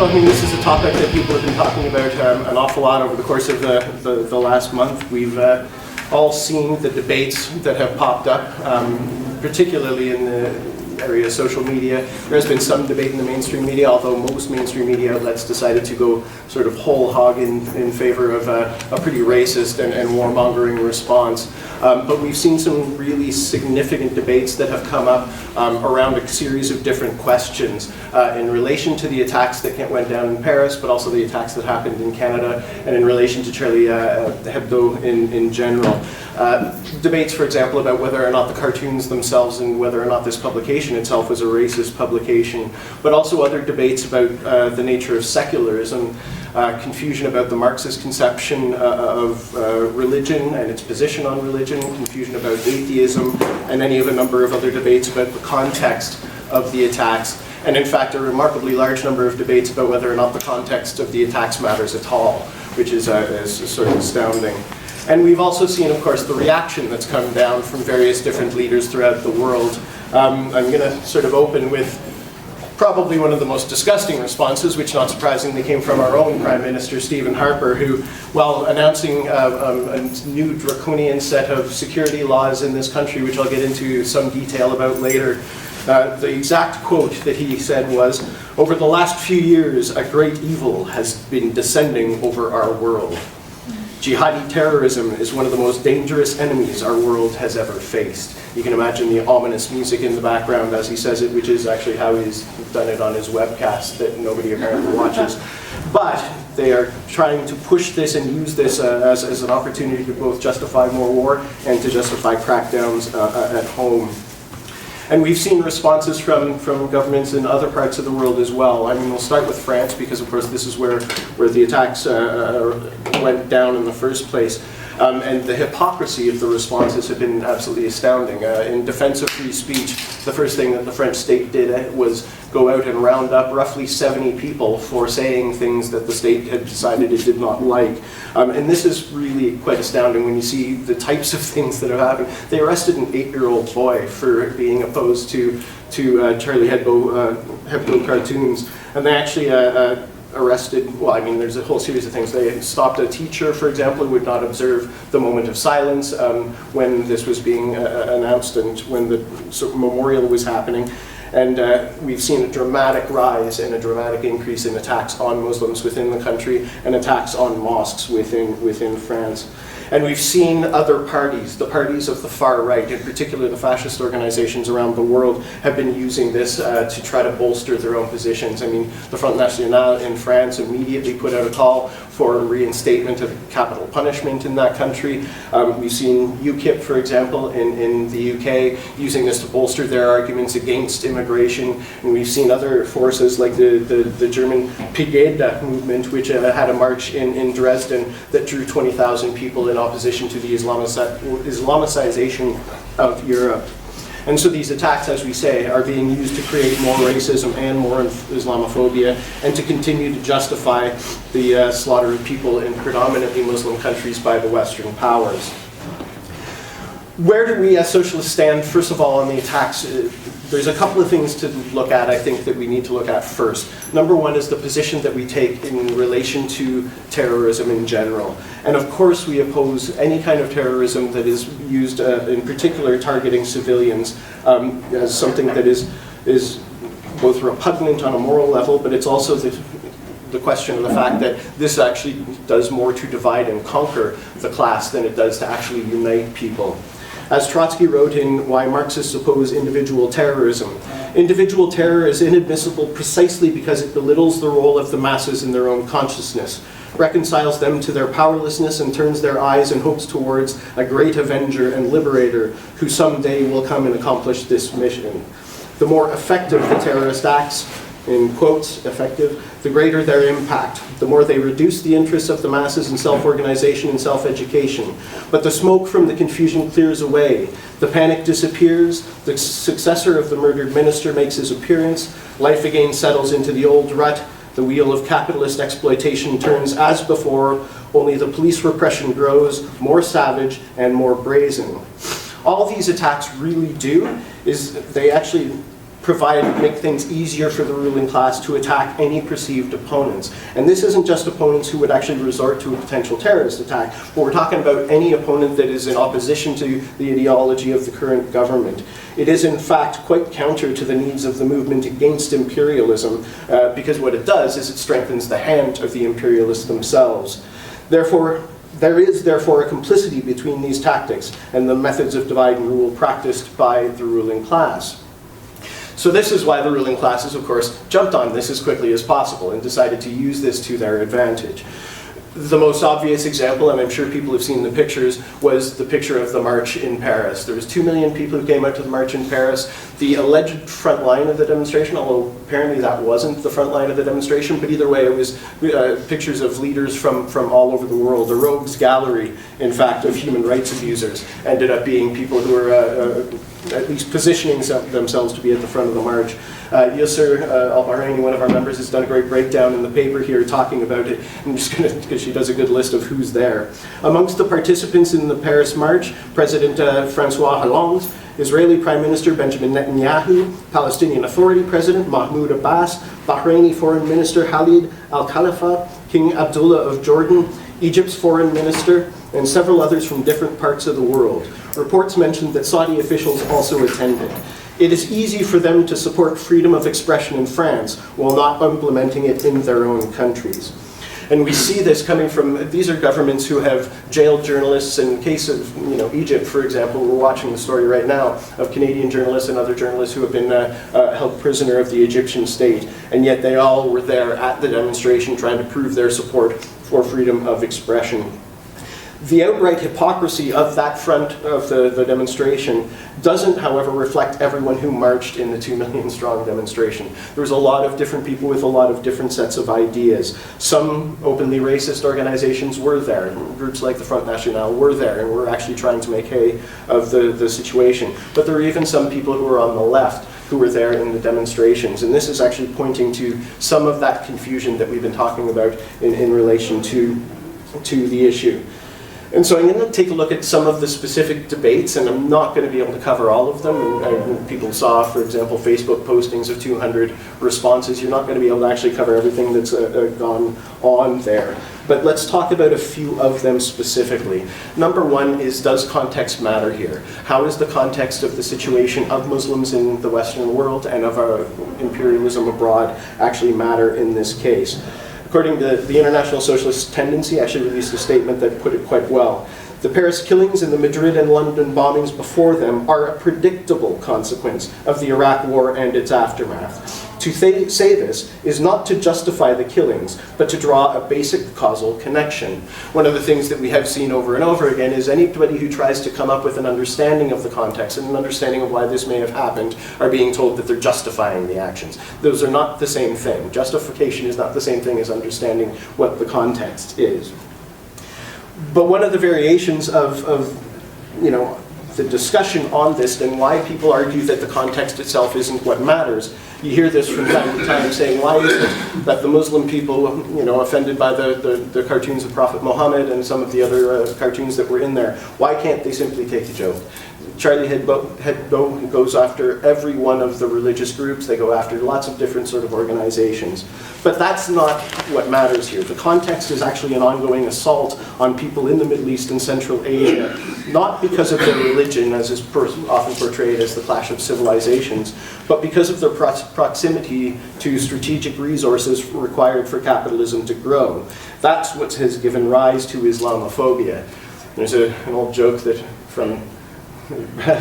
I mean, this is a topic that people have been talking about an awful lot over the course of the last month. We've all seen the debates that have popped up, particularly in the area of social media. There has been some debate in the mainstream media, although most mainstream media outlets decided to go sort of whole hog in favor of a pretty racist and warmongering response. But we've seen some really significant debates that have come up around a series of different questions in relation to the attacks that went down in Paris, but also the attacks that happened in Canada, and in relation to Charlie Hebdo in general. Debates, for example, about whether or not the cartoons themselves and whether or not this publication itself was a racist publication, but also other debates about the nature of secularism, confusion about the Marxist conception of religion and its position on religion, confusion about atheism, and any of a number of other debates about the context of the attacks, and in fact a remarkably large number of debates about whether or not the context of the attacks matters at all, which is sort of astounding. And we've also seen, of course, the reaction that's come down from various different leaders throughout the world. I'm going to sort of open with probably one of the most disgusting responses, which not surprisingly came from our own Prime Minister, Stephen Harper, who, while announcing a new draconian set of security laws in this country, which I'll get into some detail about later, the exact quote that he said was, "Over the last few years, a great evil has been descending over our world. Jihadi terrorism is one of the most dangerous enemies our world has ever faced." You can imagine the ominous music in the background as he says it, which is actually how he's done it on his webcast that nobody apparently watches. But they are trying to push this and use this as an opportunity to both justify more war and to justify crackdowns at home. And we've seen responses from governments in other parts of the world as well. I mean, we'll start with France because, of course, this is where the attacks went down in the first place. And the hypocrisy of the responses have been absolutely astounding. In defense of free speech, the first thing that the French state did was go out and round up roughly 70 people for saying things that the state had decided it did not like. And this is really quite astounding when you see the types of things that have happened. They arrested an 8-year-old boy for being opposed to Charlie Hebdo cartoons, and they actually arrested, well, I mean, there's a whole series of things. They stopped a teacher, for example, who would not observe the moment of silence when this was being announced and when the memorial was happening. And we've seen a dramatic rise and a dramatic increase in attacks on Muslims within the country and attacks on mosques within France. And we've seen other parties, the parties of the far right, in particular the fascist organizations around the world, have been using this to try to bolster their own positions. I mean, the Front National in France immediately put out a call for reinstatement of capital punishment in that country. We've seen UKIP, for example, in the UK, using this to bolster their arguments against immigration. And we've seen other forces like the German Pegida movement, which had a march in Dresden that drew 20,000 people in opposition to the Islamicization of Europe. And so these attacks, as we say, are being used to create more racism and more Islamophobia, and to continue to justify the slaughter of people in predominantly Muslim countries by the Western powers. Where do we as socialists stand, first of all, on the attacks? There's a couple of things to look at, I think, that we need to look at first. Number one is the position that we take in relation to terrorism in general. And of course we oppose any kind of terrorism that is used, in particular targeting civilians, as something that is both repugnant on a moral level, but it's also the question of the fact that this actually does more to divide and conquer the class than it does to actually unite people. As Trotsky wrote in Why Marxists Oppose Individual Terrorism, individual terror is inadmissible precisely because it belittles the role of the masses in their own consciousness, reconciles them to their powerlessness, and turns their eyes and hopes towards a great avenger and liberator who someday will come and accomplish this mission. The more effective the terrorist acts, in quotes, effective, the greater their impact, the more they reduce the interests of the masses in self-organization and self-education. But the smoke from the confusion clears away, the panic disappears, the successor of the murdered minister makes his appearance, life again settles into the old rut, the wheel of capitalist exploitation turns as before, only the police repression grows, more savage and more brazen. All these attacks really do is they actually make things easier for the ruling class to attack any perceived opponents. And this isn't just opponents who would actually resort to a potential terrorist attack, but we're talking about any opponent that is in opposition to the ideology of the current government. It is in fact quite counter to the needs of the movement against imperialism, because what it does is it strengthens the hand of the imperialists themselves. There is therefore a complicity between these tactics and the methods of divide and rule practiced by the ruling class. So this is why the ruling classes, of course, jumped on this as quickly as possible and decided to use this to their advantage. The most obvious example, and I'm sure people have seen the pictures, was the picture of the march in Paris. There was 2 million people who came out to the march in Paris. The alleged front line of the demonstration, although apparently that wasn't the front line of the demonstration, but either way it was pictures of leaders from all over the world. The rogues gallery, in fact, of human rights abusers ended up being people who were at least positioning themselves to be at the front of the march. Yusser Al-Bahraini, one of our members, has done a great breakdown in the paper here talking about it. I'm just going to, because she does a good list of who's there. Amongst the participants in the Paris March, President François Hollande, Israeli Prime Minister Benjamin Netanyahu, Palestinian Authority President Mahmoud Abbas, Bahraini Foreign Minister Khalid Al-Khalifa, King Abdullah of Jordan, Egypt's Foreign Minister, and several others from different parts of the world. Reports mentioned that Saudi officials also attended. It is easy for them to support freedom of expression in France while not implementing it in their own countries. And we see this coming from, these are governments who have jailed journalists. In the case of Egypt, for example, we're watching the story right now of Canadian journalists and other journalists who have been held prisoner of the Egyptian state. And yet they all were there at the demonstration trying to prove their support for freedom of expression. The outright hypocrisy of that front of the demonstration doesn't, however, reflect everyone who marched in the 2 million strong demonstration. There was a lot of different people with a lot of different sets of ideas. Some openly racist organizations were there. Groups like the Front National were there and were actually trying to make hay of the situation. But there were even some people who were on the left who were there in the demonstrations. And this is actually pointing to some of that confusion that we've been talking about in relation to the issue. And so I'm going to take a look at some of the specific debates, and I'm not going to be able to cover all of them. And people saw, for example, Facebook postings of 200 responses. You're not going to be able to actually cover everything that's gone on there. But let's talk about a few of them specifically. Number one is, does context matter here? How does the context of the situation of Muslims in the Western world and of our imperialism abroad actually matter in this case? According to the International Socialist Tendency, actually released a statement that put it quite well. The Paris killings and the Madrid and London bombings before them are a predictable consequence of the Iraq War and its aftermath. To say this is not to justify the killings, but to draw a basic causal connection. One of the things that we have seen over and over again is anybody who tries to come up with an understanding of the context and an understanding of why this may have happened are being told that they're justifying the actions. Those are not the same thing. Justification is not the same thing as understanding what the context is. But one of the variations of the discussion on this and why people argue that the context itself isn't what matters. You hear this from time to time saying, why is it that the Muslim people, offended by the cartoons of Prophet Muhammad and some of the other cartoons that were in there, why can't they simply take a joke? Charlie Hebdo goes after every one of the religious groups. They go after lots of different sort of organizations. But that's not what matters here. The context is actually an ongoing assault on people in the Middle East and Central Asia, not because of their religion, as is often portrayed as the clash of civilizations, but because of their proximity to strategic resources required for capitalism to grow. That's what has given rise to Islamophobia. There's an old joke that from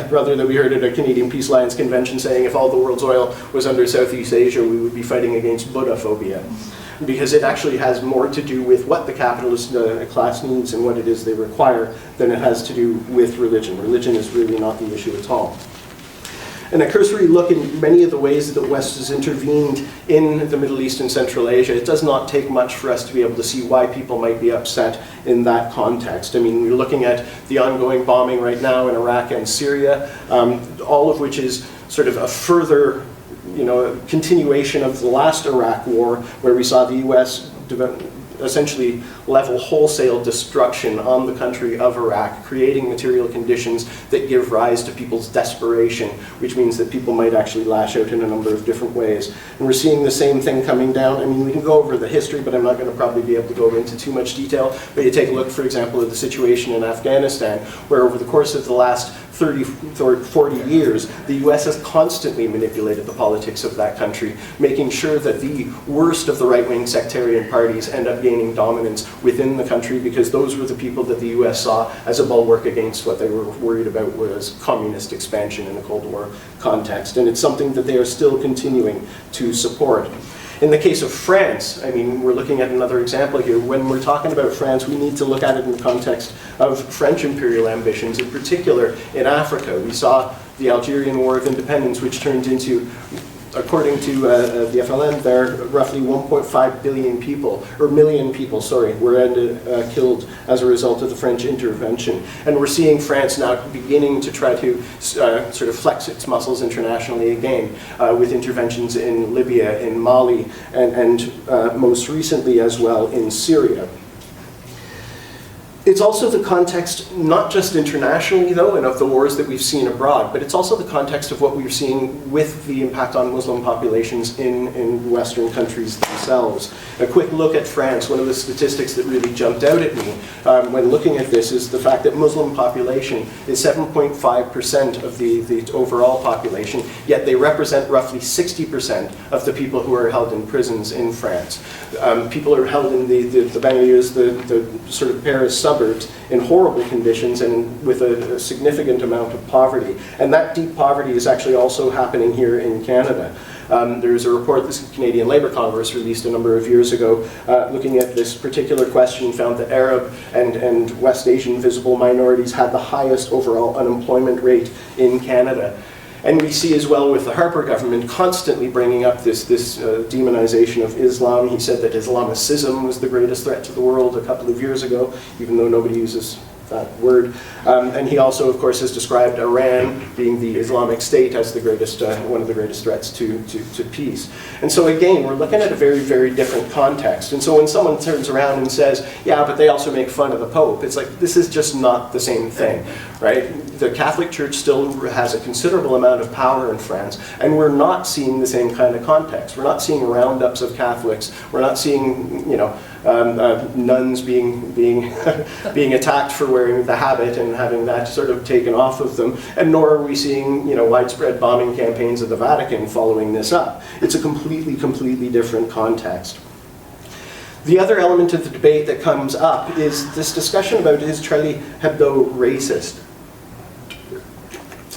brother that we heard at a Canadian Peace Alliance convention saying if all the world's oil was under Southeast Asia, we would be fighting against Buddha-phobia. Because it actually has more to do with what the capitalist class needs and what it is they require than it has to do with religion. Religion is really not the issue at all. And a cursory look in many of the ways that the West has intervened in the Middle East and Central Asia, it does not take much for us to be able to see why people might be upset in that context. I mean, we're looking at the ongoing bombing right now in Iraq and Syria, all of which is sort of a further continuation of the last Iraq war, where we saw the US essentially level wholesale destruction on the country of Iraq, creating material conditions that give rise to people's desperation, which means that people might actually lash out in a number of different ways. And we're seeing the same thing coming down. I mean, we can go over the history, but I'm not going to probably be able to go into too much detail. But you take a look, for example, at the situation in Afghanistan, where over the course of the last 30 or 40 years, the US has constantly manipulated the politics of that country, making sure that the worst of the right-wing sectarian parties end up gaining dominance within the country, because those were the people that the US saw as a bulwark against what they were worried about was communist expansion in a Cold War context. And it's something that they are still continuing to support. In the case of France, I mean, we're looking at another example here. When we're talking about France, we need to look at it in the context of French imperial ambitions, in particular in Africa. We saw the Algerian War of Independence, which turned into, according to the FLN, there roughly 1.5 billion people, or million people, sorry, were killed as a result of the French intervention. And we're seeing France now beginning to try to sort of flex its muscles internationally again, with interventions in Libya, in Mali, and most recently as well in Syria. It's also the context, not just internationally though, and of the wars that we've seen abroad, but it's also the context of what we're seeing with the impact on Muslim populations in Western countries themselves. A quick look at France, one of the statistics that really jumped out at me when looking at this is the fact that Muslim population is 7.5% of the overall population, yet they represent roughly 60% of the people who are held in prisons in France. People are held in the banlieues, the sort of Paris suburbs, in horrible conditions and with a significant amount of poverty. And that deep poverty is actually also happening here in Canada. There's a report the Canadian Labour Congress released a number of years ago looking at this particular question, found that Arab and West Asian visible minorities had the highest overall unemployment rate in Canada. And we see as well with the Harper government constantly bringing up this demonization of Islam. He said that Islamicism was the greatest threat to the world a couple of years ago, even though nobody uses that word. And he also, of course, has described Iran being the Islamic State as the greatest, one of the greatest threats to peace. And so again, we're looking at a very, very different context. And so when someone turns around and says, yeah, but they also make fun of the Pope, it's like, this is just not the same thing, right? The Catholic Church still has a considerable amount of power in France, and we're not seeing the same kind of context. We're not seeing roundups of Catholics. We're not seeing, you know, nuns being attacked for wearing the habit and having that sort of taken off of them, and nor are we seeing, you know, widespread bombing campaigns of the Vatican following this up. It's a completely different context. The other element of the debate that comes up is this discussion about, is Charlie Hebdo racist?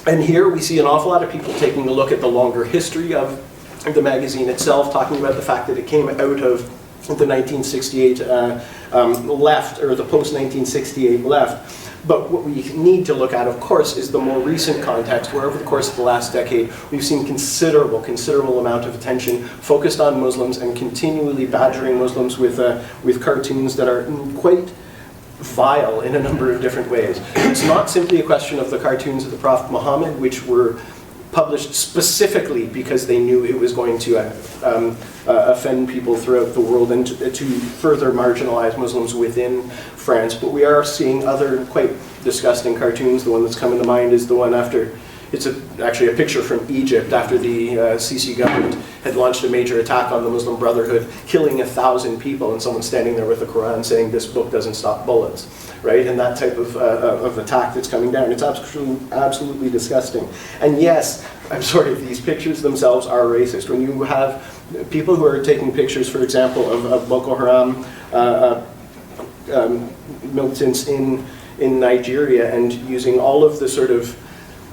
And here we see an awful lot of people taking a look at the longer history of the magazine itself, talking about the fact that it came out of the 1968 left, or the post-1968 left. But what we need to look at, of course, is the more recent context, where over the course of the last decade, we've seen considerable amount of attention focused on Muslims and continually badgering Muslims with cartoons that are quite vile in a number of different ways. It's not simply a question of the cartoons of the Prophet Muhammad, which were published specifically because they knew it was going to offend people throughout the world and to further marginalize Muslims within France. But we are seeing other quite disgusting cartoons. The one that's coming to mind is the one after, it's actually a picture from Egypt after the Sisi government had launched a major attack on the Muslim Brotherhood, killing 1,000 people, and someone standing there with the Quran saying, "This book doesn't stop bullets," right? And that type of attack that's coming down. It's absolutely disgusting. And yes, I'm sorry, these pictures themselves are racist. When you have people who are taking pictures, for example, of Boko Haram militants in Nigeria and using all of the sort of,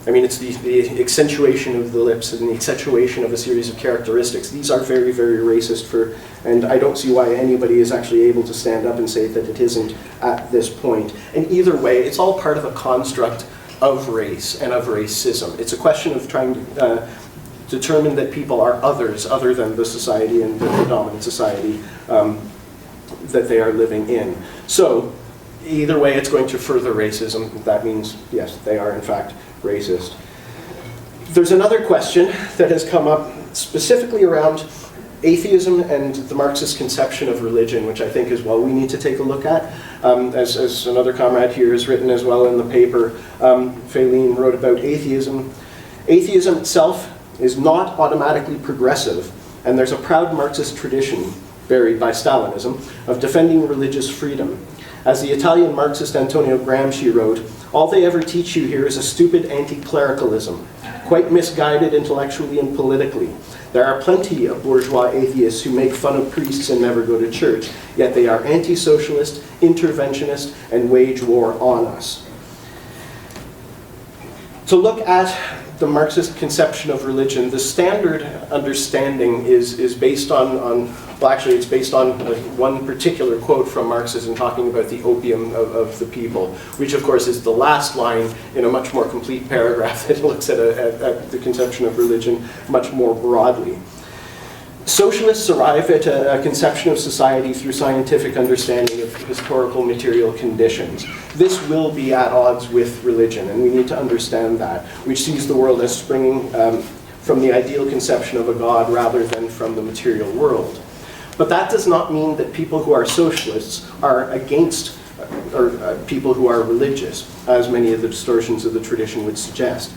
I mean, it's the accentuation of the lips and the accentuation of a series of characteristics. These are very, very racist and I don't see why anybody is actually able to stand up and say that it isn't at this point. And either way, it's all part of a construct of race and of racism. It's a question of trying to determine that people are others, other than the society and the dominant society that they are living in. So either way, it's going to further racism. That means, yes, they are in fact racist. There's another question that has come up specifically around atheism and the Marxist conception of religion, which I think as well we need to take a look at. As another comrade here has written as well in the paper, Faline wrote about atheism. Atheism itself is not automatically progressive, and there's a proud Marxist tradition, buried by Stalinism, of defending religious freedom. As the Italian Marxist Antonio Gramsci wrote, "All they ever teach you here is a stupid anti-clericalism, quite misguided intellectually and politically. There are plenty of bourgeois atheists who make fun of priests and never go to church, yet they are anti-socialist, interventionist, and wage war on us." To look at the Marxist conception of religion, the standard understanding is based on well, actually it's based on one particular quote from Marxism talking about the opium of the people, which of course is the last line in a much more complete paragraph that looks at the conception of religion much more broadly. Socialists arrive at a conception of society through scientific understanding of historical material conditions. This will be at odds with religion, and we need to understand that, which sees the world as springing from the ideal conception of a God rather than from the material world. But that does not mean that people who are socialists are against people who are religious, as many of the distortions of the tradition would suggest.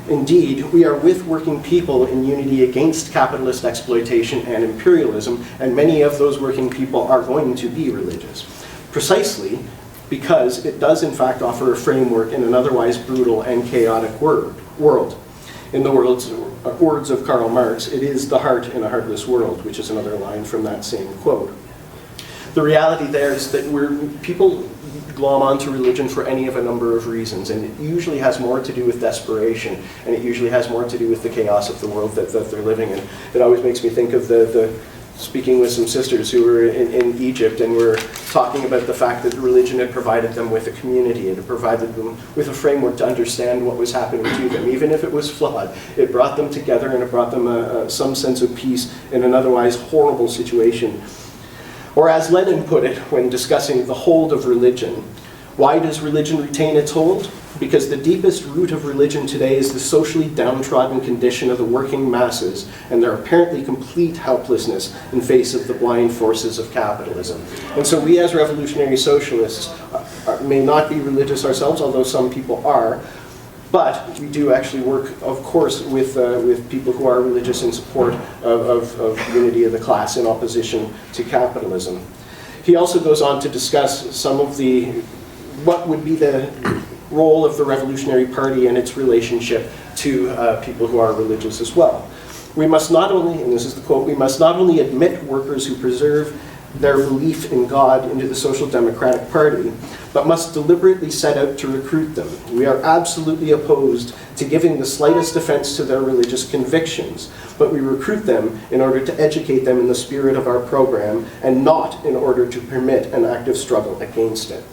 Indeed, we are with working people in unity against capitalist exploitation and imperialism, and many of those working people are going to be religious. Precisely because it does in fact offer a framework in an otherwise brutal and chaotic world. In the words of Karl Marx, it is the heart in a heartless world, which is another line from that same quote. The reality there is that people glom onto religion for any of a number of reasons, and it usually has more to do with desperation, and it usually has more to do with the chaos of the world that they're living in. It always makes me think of speaking with some sisters who were in Egypt, and were talking about the fact that religion had provided them with a community, it had provided them with a framework to understand what was happening to them, even if it was flawed. It brought them together, and it brought them some sense of peace in an otherwise horrible situation. Or as Lenin put it when discussing the hold of religion, why does religion retain its hold? Because the deepest root of religion today is the socially downtrodden condition of the working masses and their apparently complete helplessness in face of the blind forces of capitalism. And so we as revolutionary socialists may not be religious ourselves, although some people are, but we do actually work, of course, with people who are religious in support of unity of the class in opposition to capitalism. He also goes on to discuss some of what would be the role of the Revolutionary Party and its relationship to people who are religious as well. We must not only, and this is the quote, we must not only admit workers who preserve their belief in God into the Social Democratic Party, but must deliberately set out to recruit them. We are absolutely opposed to giving the slightest offense to their religious convictions, but we recruit them in order to educate them in the spirit of our program, and not in order to permit an active struggle against it.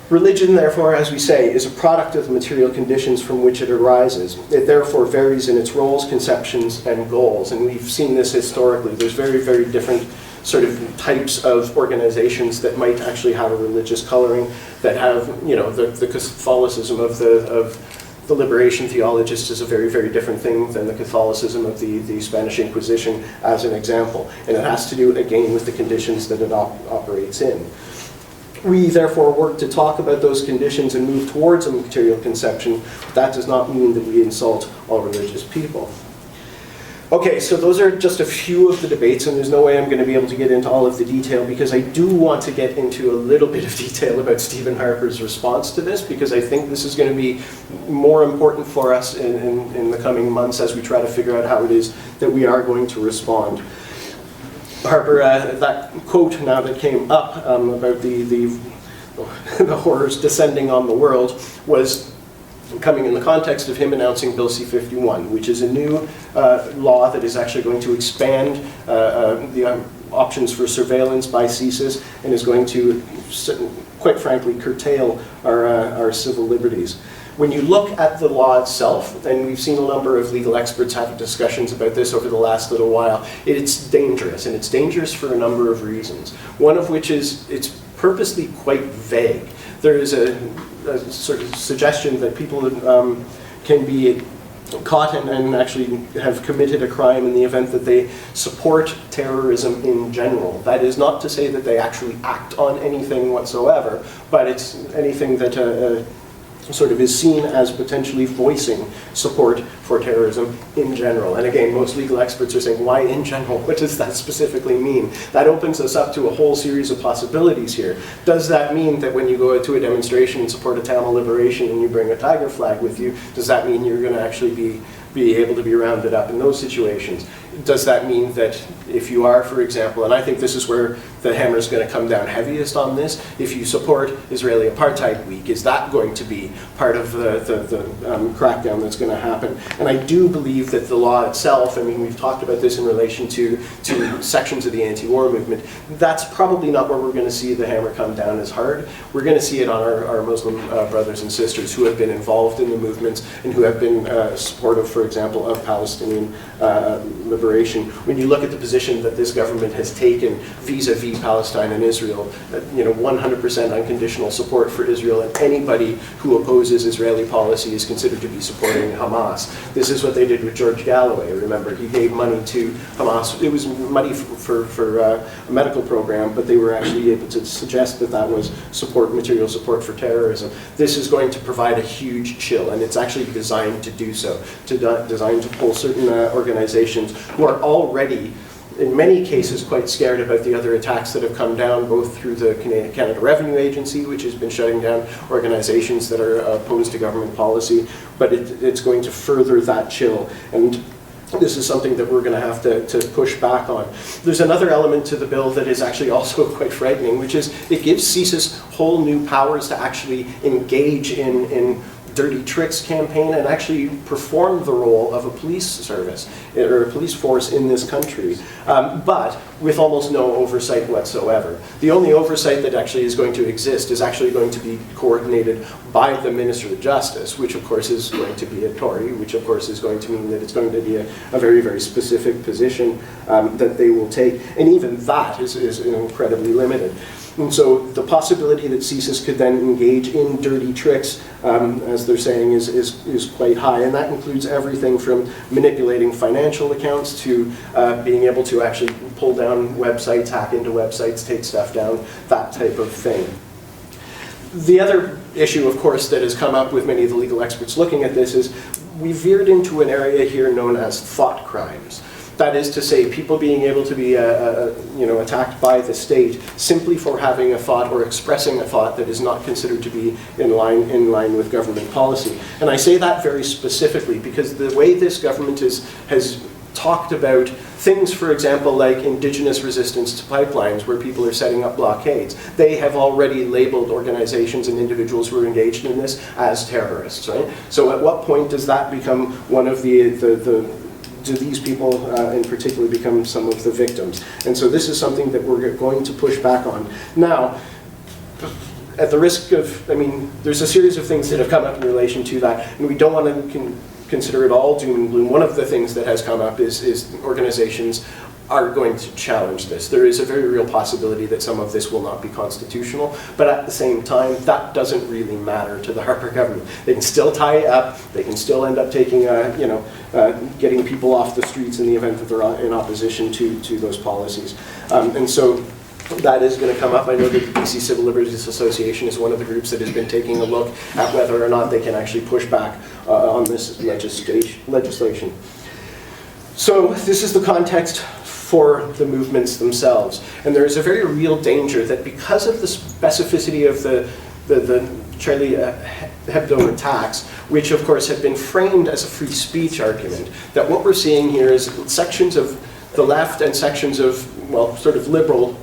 Religion, therefore, as we say, is a product of the material conditions from which it arises. It therefore varies in its roles, conceptions, and goals. And we've seen this historically. There's very, very different sort of types of organizations that might actually have a religious coloring, that have, the Catholicism of the liberation theologists is a very, very different thing than the Catholicism of the Spanish Inquisition, as an example. And it has to do, again, with the conditions that it operates in. We therefore work to talk about those conditions and move towards a material conception. That does not mean that we insult all religious people. Okay, so those are just a few of the debates, and there's no way I'm going to be able to get into all of the detail, because I do want to get into a little bit of detail about Stephen Harper's response to this, because I think this is going to be more important for us in the coming months as we try to figure out how it is that we are going to respond. Harper, that quote now that came up about the horrors descending on the world was coming in the context of him announcing Bill C-51, which is a new law that is actually going to expand the options for surveillance by CSIS, and is going to, quite frankly, curtail our civil liberties. When you look at the law itself, and we've seen a number of legal experts have discussions about this over the last little while, it's dangerous, and it's dangerous for a number of reasons. One of which is it's purposely quite vague. There is a sort of suggestion that people can be caught and actually have committed a crime in the event that they support terrorism in general. That is not to say that they actually act on anything whatsoever, but it's anything that sort of is seen as potentially voicing support for terrorism in general. And again, most legal experts are saying, why in general? What does that specifically mean? That opens us up to a whole series of possibilities here. Does that mean that when you go to a demonstration and support a Tamil liberation and you bring a tiger flag with you, does that mean you're going to actually be able to be rounded up in those situations? Does that mean that if you are, for example, and I think this is where the hammer is going to come down heaviest on this, if you support Israeli Apartheid Week, is that going to be part of the crackdown that's going to happen? And I do believe that the law itself, I mean, we've talked about this in relation to sections of the anti-war movement, that's probably not where we're going to see the hammer come down as hard. We're going to see it on our Muslim brothers and sisters who have been involved in the movements and who have been supportive, for example, of Palestinian liberation. When you look at the position that this government has taken vis-a-vis Palestine and Israel, 100% unconditional support for Israel, and anybody who opposes Israeli policy is considered to be supporting Hamas. This is what they did with George Galloway. Remember, he gave money to Hamas. It was money for a medical program, but they were actually able to suggest that that was material support for terrorism. This is going to provide a huge chill, and it's actually designed to do so, designed to pull certain organizations who are already, in many cases, quite scared about the other attacks that have come down, both through the Canada Revenue Agency, which has been shutting down organizations that are opposed to government policy, but it's going to further that chill. And this is something that we're going to have to push back on. There's another element to the bill that is actually also quite frightening, which is it gives CSIS whole new powers to actually engage in dirty tricks campaign and actually perform the role of a police service or a police force in this country, but with almost no oversight whatsoever. The only oversight that actually is going to exist is actually going to be coordinated by the Minister of Justice, which of course is going to be a Tory, which of course is going to mean that it's going to be a very, very specific position that they will take, and even that is incredibly limited. And so the possibility that CSIS could then engage in dirty tricks, as they're saying, is quite high. And that includes everything from manipulating financial accounts to being able to actually pull down websites, hack into websites, take stuff down, that type of thing. The other issue, of course, that has come up with many of the legal experts looking at this is we veered into an area here known as thought crimes. That is to say, people being able to be attacked by the state simply for having a thought or expressing a thought that is not considered to be in line with government policy. And I say that very specifically because the way this government has talked about things, for example, like indigenous resistance to pipelines, where people are setting up blockades, they have already labeled organizations and individuals who are engaged in this as terrorists, right? So at what point does that become one of do these people in particular become some of the victims? And so this is something that we're going to push back on. Now, at the risk of, there's a series of things that have come up in relation to that, and we don't want to consider it all doom and gloom. One of the things that has come up is organizations are going to challenge this. There is a very real possibility that some of this will not be constitutional, but at the same time, that doesn't really matter to the Harper government. They can still tie it up, they can still end up taking, getting people off the streets in the event that they're in opposition to those policies. And so that is going to come up. I know that the BC Civil Liberties Association is one of the groups that has been taking a look at whether or not they can actually push back on this legislation. So this is the context for the movements themselves. And there is a very real danger that because of the specificity of the Charlie Hebdo attacks, which of course have been framed as a free speech argument, that what we're seeing here is sections of the left and sections of, well, sort of liberal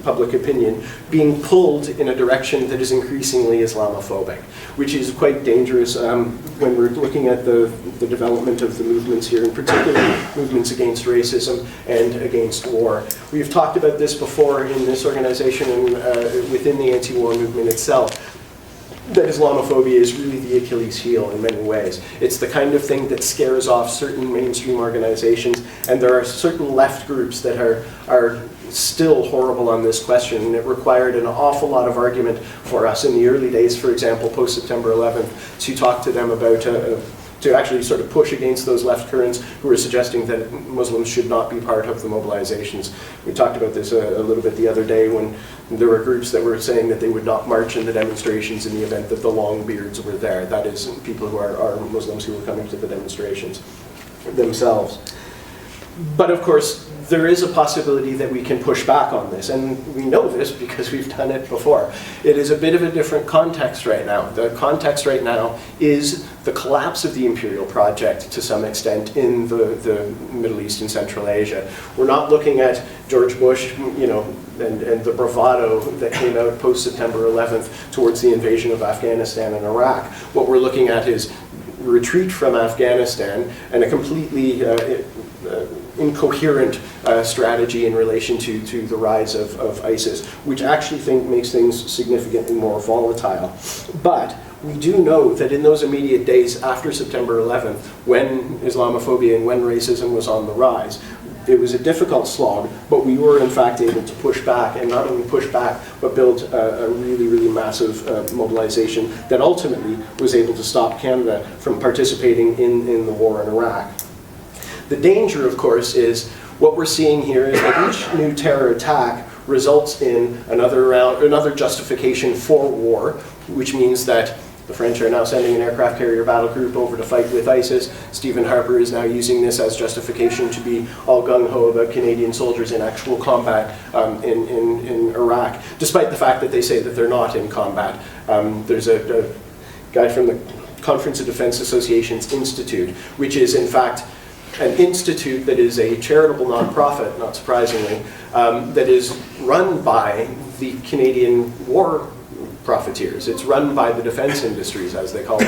public opinion being pulled in a direction that is increasingly Islamophobic, which is quite dangerous when we're looking at the development of the movements here, in particular movements against racism and against war. We've talked about this before in this organization and within the anti-war movement itself, that Islamophobia is really the Achilles heel in many ways. It's the kind of thing that scares off certain mainstream organizations, and there are certain left groups that are still horrible on this question, and it required an awful lot of argument for us in the early days, for example, post-September 11th, to talk to them about to actually sort of push against those left currents who are suggesting that Muslims should not be part of the mobilizations. We talked about this a little bit the other day when there were groups that were saying that they would not march in the demonstrations in the event that the long beards were there. That is, people who are Muslims who were coming to the demonstrations themselves. But of course, there is a possibility that we can push back on this, and we know this because we've done it before. It is a bit of a different context right now. The context right now is the collapse of the imperial project to some extent in the Middle East and Central Asia. We're not looking at George Bush, you know, and the bravado that came out post-September 11th towards the invasion of Afghanistan and Iraq. What we're looking at is retreat from Afghanistan and a completely incoherent strategy in relation to the rise of ISIS, which actually makes things significantly more volatile. But we do know that in those immediate days after September 11th, when Islamophobia and when racism was on the rise, it was a difficult slog, but we were in fact able to push back, and not only push back, but build a really, really massive mobilization that ultimately was able to stop Canada from participating in the war in Iraq. The danger, of course, is what we're seeing here is that each new terror attack results in another justification for war, which means that the French are now sending an aircraft carrier battle group over to fight with ISIS. Stephen Harper is now using this as justification to be all gung-ho about Canadian soldiers in actual combat in Iraq, despite the fact that they say that they're not in combat. There's a guy from the Conference of Defense Associations Institute, which is in fact an institute that is a charitable nonprofit, not surprisingly, that is run by the Canadian war profiteers. It's run by the defense industries, as they call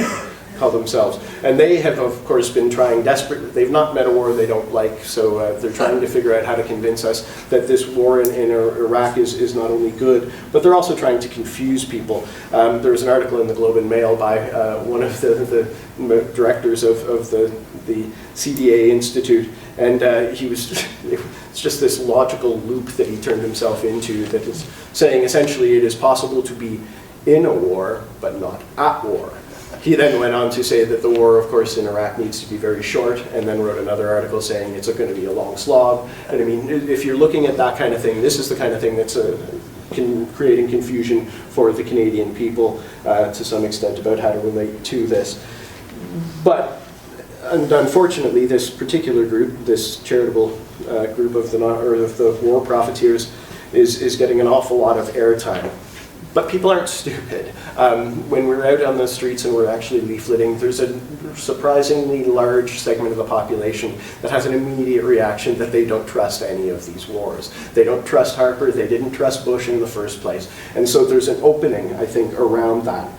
themselves. And they have, of course, been trying desperately. They've not met a war they don't like, so they're trying to figure out how to convince us that this war in Iraq is not only good, but they're also trying to confuse people. There was an article in the Globe and Mail by one of the directors of the CDA Institute, and it's just this logical loop that he turned himself into that is saying essentially it is possible to be in a war, but not at war. He then went on to say that the war, of course, in Iraq needs to be very short, and then wrote another article saying it's going to be a long slog. And I mean, if you're looking at that kind of thing, this is the kind of thing that's creating confusion for the Canadian people to some extent about how to relate to this. But unfortunately, this particular group, this charitable group of the war profiteers, is getting an awful lot of airtime. But people aren't stupid. When we're out on the streets and we're actually leafleting, there's a surprisingly large segment of the population that has an immediate reaction that they don't trust any of these wars. They don't trust Harper, they didn't trust Bush in the first place. And so there's an opening, I think, around that.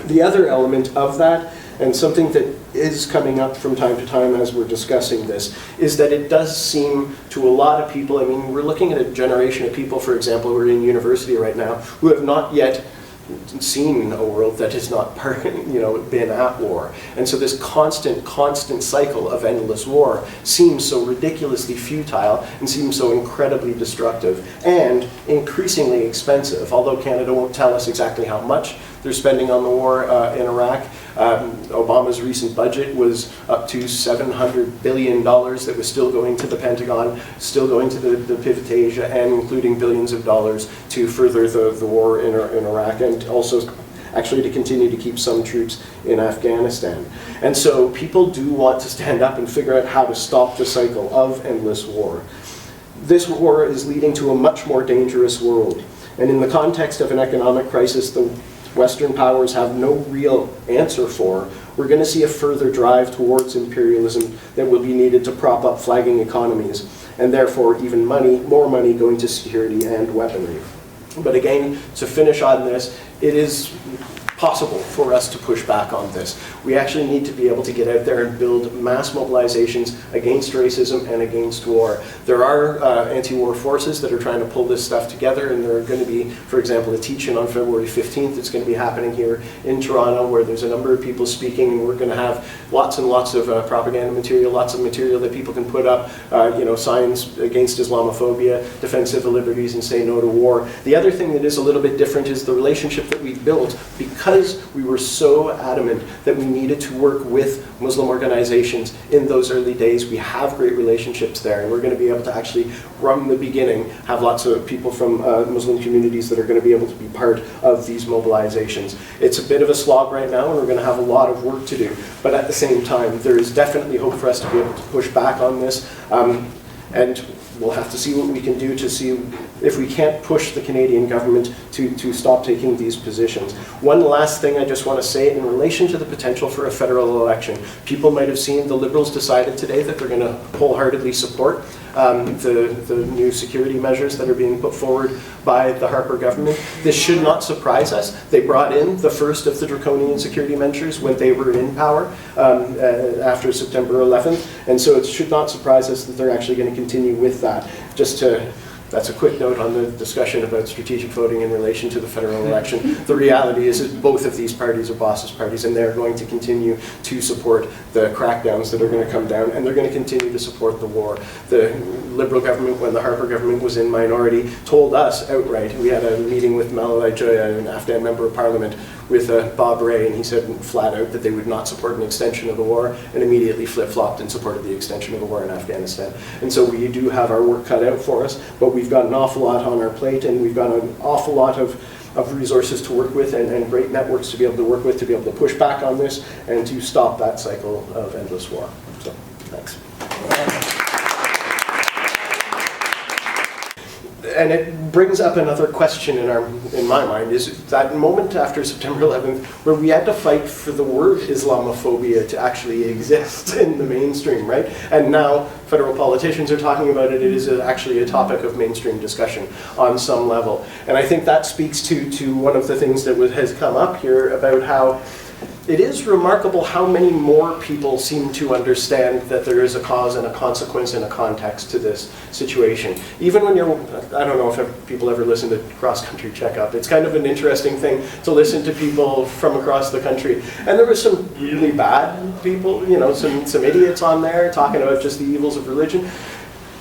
The other element of that, and something that is coming up from time to time as we're discussing this, is that it does seem to a lot of people, I mean, we're looking at a generation of people, for example, who are in university right now, who have not yet seen a world that has not been at war. And so this constant cycle of endless war seems so ridiculously futile and seems so incredibly destructive and increasingly expensive, although Canada won't tell us exactly how much they're spending on the war in Iraq. Obama's recent budget was up to $700 billion that was still going to the Pentagon, still going to the pivot to Asia, and including billions of dollars to further the war in Iraq, and also actually to continue to keep some troops in Afghanistan. And so people do want to stand up and figure out how to stop the cycle of endless war. This war is leading to a much more dangerous world. And in the context of an economic crisis the Western powers have no real answer for, we're going to see a further drive towards imperialism that will be needed to prop up flagging economies, and therefore even more money going to security and weaponry. But again, to finish on this, it is possible for us to push back on this. We actually need to be able to get out there and build mass mobilizations against racism and against war. There are anti-war forces that are trying to pull this stuff together, and there are going to be, for example, a teach-in on February 15th that's going to be happening here in Toronto, where there's a number of people speaking, and we're going to have lots and lots of propaganda material, lots of material that people can put up, signs against Islamophobia, defend civil liberties, and say no to war. The other thing that is a little bit different is the relationship that we've built because because we were so adamant that we needed to work with Muslim organizations in those early days. We have great relationships there, and we're going to be able to actually, from the beginning, have lots of people from Muslim communities that are going to be able to be part of these mobilizations. It's a bit of a slog right now, and we're going to have a lot of work to do, but at the same time, there is definitely hope for us to be able to push back on this, and we'll have to see what we can do to see if we can't push the Canadian government to stop taking these positions. One last thing I just want to say in relation to the potential for a federal election. People might have seen the Liberals decided today that they're going to wholeheartedly support the new security measures that are being put forward by the Harper government. This should not surprise us. They brought in the first of the draconian security measures when they were in power after September 11th, and so it should not surprise us that they're actually going to continue with that. That's a quick note on the discussion about strategic voting in relation to the federal election. The reality is that both of these parties are bosses parties, and they're going to continue to support the crackdowns that are going to come down, and they're going to continue to support the war. The Liberal government, when the Harper government was in minority, told us outright. We had a meeting with Malalai Joya, an Afghan member of parliament, with Bob Ray, and he said flat out that they would not support an extension of the war, and immediately flip-flopped and supported the extension of the war in Afghanistan. And so we do have our work cut out for us, but we've got an awful lot on our plate, and we've got an awful lot of resources to work with, and great networks to be able to work with, to be able to push back on this, and to stop that cycle of endless war. So, thanks. And it brings up another question in my mind, is that moment after September 11th where we had to fight for the word Islamophobia to actually exist in the mainstream, right? And now federal politicians are talking about it. It is actually a topic of mainstream discussion on some level. And I think that speaks to one of the things that has come up here about how it is remarkable how many more people seem to understand that there is a cause and a consequence and a context to this situation. Even when you're, I don't know if people ever listen to Cross Country Checkup, it's kind of an interesting thing to listen to people from across the country. And there were some really bad people, you know, some idiots on there talking about just the evils of religion.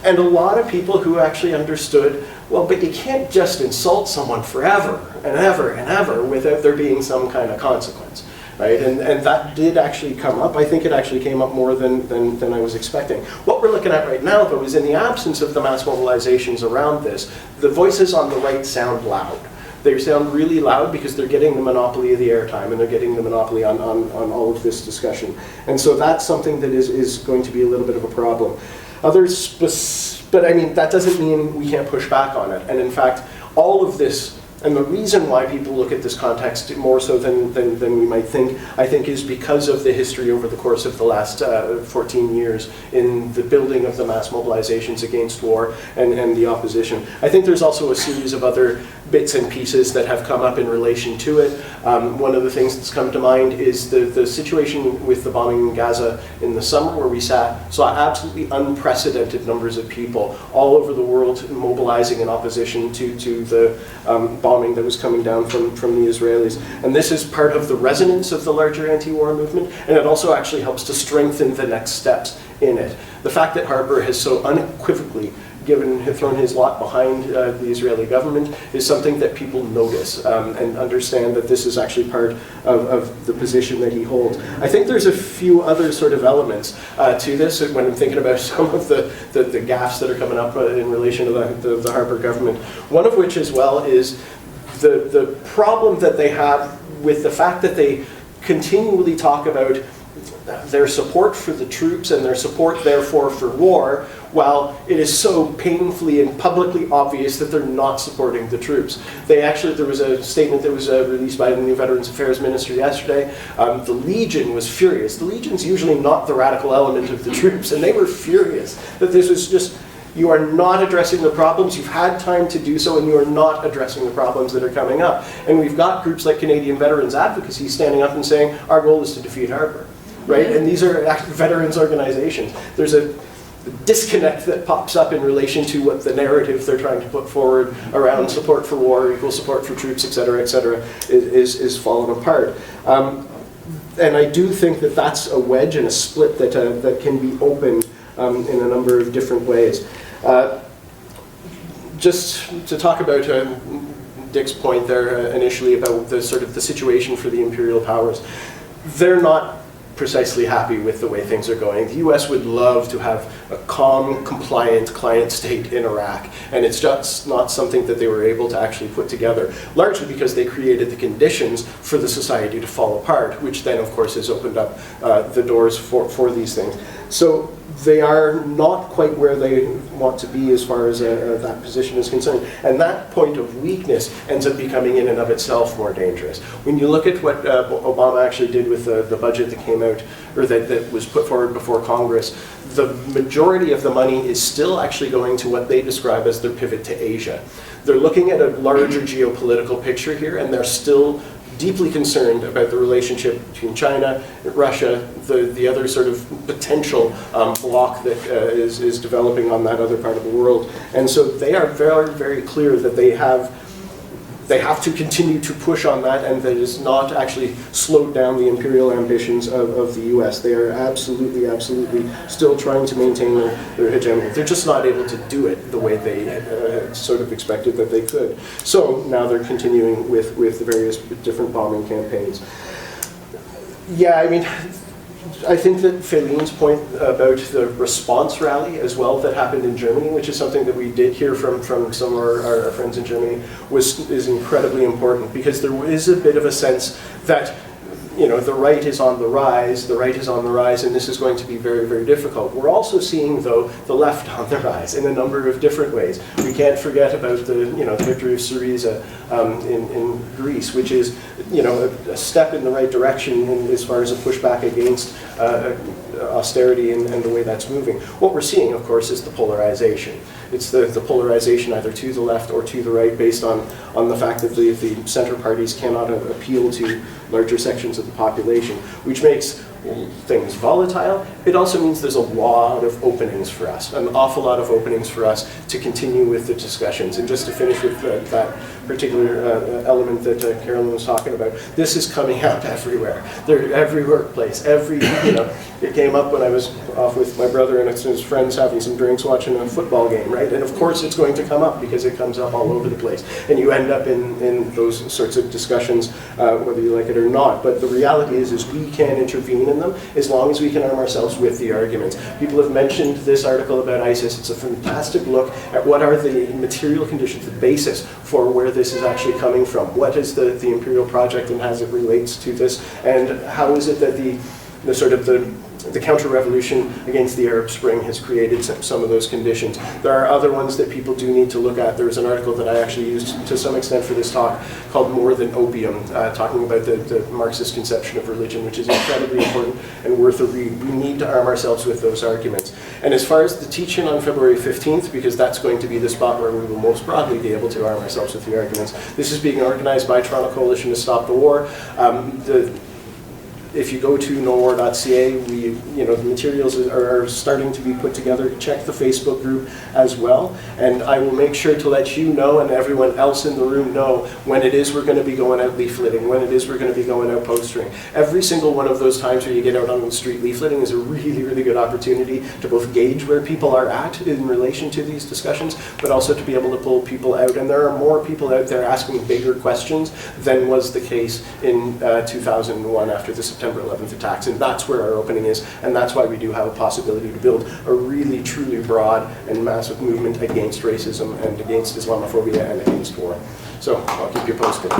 And a lot of people who actually understood, well, but you can't just insult someone forever and ever and ever without there being some kind of consequence. Right? And that did actually come up. I think it actually came up more than I was expecting. What we're looking at right now, though, is in the absence of the mass mobilizations around this, the voices on the right sound loud. They sound really loud because they're getting the monopoly of the airtime, and they're getting the monopoly on all of this discussion. And so that's something that is going to be a little bit of a problem. But I mean, that doesn't mean we can't push back on it. And in fact, all of this, and the reason why people look at this context more so than we might think, I think, is because of the history over the course of the last 14 years in the building of the mass mobilizations against war and the opposition. I think there's also a series of other bits and pieces that have come up in relation to it. One of the things that's come to mind is the situation with the bombing in Gaza in the summer, where we saw absolutely unprecedented numbers of people all over the world mobilizing in opposition to the bombing that was coming down from the Israelis. And this is part of the resonance of the larger anti-war movement, and it also actually helps to strengthen the next steps in it. The fact that Harper has so unequivocally thrown his lot behind the Israeli government is something that people notice and understand that this is actually part of the position that he holds. I think there's a few other sort of elements to this when I'm thinking about some of the gaffes that are coming up in relation to the Harper government. One of which as well is the problem that they have with the fact that they continually talk about their support for the troops and their support, therefore, for war, while it is so painfully and publicly obvious that they're not supporting the troops. There was a statement that was released by the new Veterans Affairs Minister yesterday. The Legion was furious. The Legion's usually not the radical element of the troops, and they were furious that this was just, you are not addressing the problems, you've had time to do so, and you are not addressing the problems that are coming up. And we've got groups like Canadian Veterans Advocacy standing up and saying, our goal is to defeat Harper. Right? And these are veterans organizations. There's a disconnect that pops up in relation to what the narrative they're trying to put forward around support for war, equal support for troops, et cetera, is falling apart. And I do think that that's a wedge and a split that can be opened in a number of different ways. Just to talk about Dick's point there initially about the sort of the situation for the imperial powers, they're not precisely happy with the way things are going. The US would love to have a calm, compliant client state in Iraq, and it's just not something that they were able to actually put together, largely because they created the conditions for the society to fall apart, which then of course has opened up the doors for these things. So they are not quite where they want to be as far as that position is concerned. And that point of weakness ends up becoming in and of itself more dangerous. When you look at what Obama actually did with the budget that came out, or that was put forward before Congress, the majority of the money is still actually going to what they describe as their pivot to Asia. They're looking at a larger geopolitical picture here, and they're still deeply concerned about the relationship between China, Russia, the other sort of potential bloc that is developing on that other part of the world. And so they are very, very clear that they have to continue to push on that, and that is not actually slowed down the imperial ambitions of the US. They are absolutely, absolutely still trying to maintain their hegemony. They're just not able to do it the way they sort of expected that they could. So now they're continuing with the various different bombing campaigns. Yeah, I mean, I think that Feline's point about the response rally as well that happened in Germany, which is something that we did hear from some of our friends in Germany, is incredibly important, because there is a bit of a sense that, you know, the right is on the rise, and this is going to be very, very difficult. We're also seeing, though, the left on the rise in a number of different ways. We can't forget about the victory of Syriza in Greece, which is, you know, a step in the right direction as far as a pushback against austerity and the way that's moving. What we're seeing, of course, is the polarization. It's the polarization either to the left or to the right, based on the fact that the center parties cannot appeal to larger sections of the population, which makes things volatile. It also means there's a lot of openings for us, an awful lot of openings for us to continue with the discussions. And just to finish with that particular element that Carolyn was talking about, this is coming out everywhere. Every workplace, it came up when I was off with my brother and his friends having some drinks watching a football game, right? And of course it's going to come up, because it comes up all over the place. And you end up in those sorts of discussions, whether you like it or not. But the reality is we can intervene in them as long as we can arm ourselves with the arguments. People have mentioned this article about ISIS. It's a fantastic look at what are the material conditions, the basis for where this is actually coming from. What is the imperial project, and as it relates to this, and how is it that the counter-revolution against the Arab Spring has created some of those conditions. There are other ones that people do need to look at. There was an article that I actually used to some extent for this talk called More Than Opium, talking about the Marxist conception of religion, which is incredibly important and worth a read. We need to arm ourselves with those arguments. And as far as the teach-in on February 15th, because that's going to be the spot where we will most broadly be able to arm ourselves with the arguments, this is being organized by Toronto Coalition to Stop the War. If you go to nowar.ca, the materials are starting to be put together. Check the Facebook group as well, and I will make sure to let you know and everyone else in the room know when it is we're going to be going out leafleting, when it is we're going to be going out postering. Every single one of those times where you get out on the street leafleting is a really, really good opportunity to both gauge where people are at in relation to these discussions, but also to be able to pull people out. And there are more people out there asking bigger questions than was the case in 2001 after the September 11th attacks, and that's where our opening is, and that's why we do have a possibility to build a really, truly broad and massive movement against racism and against Islamophobia and against war. So I'll keep you posted.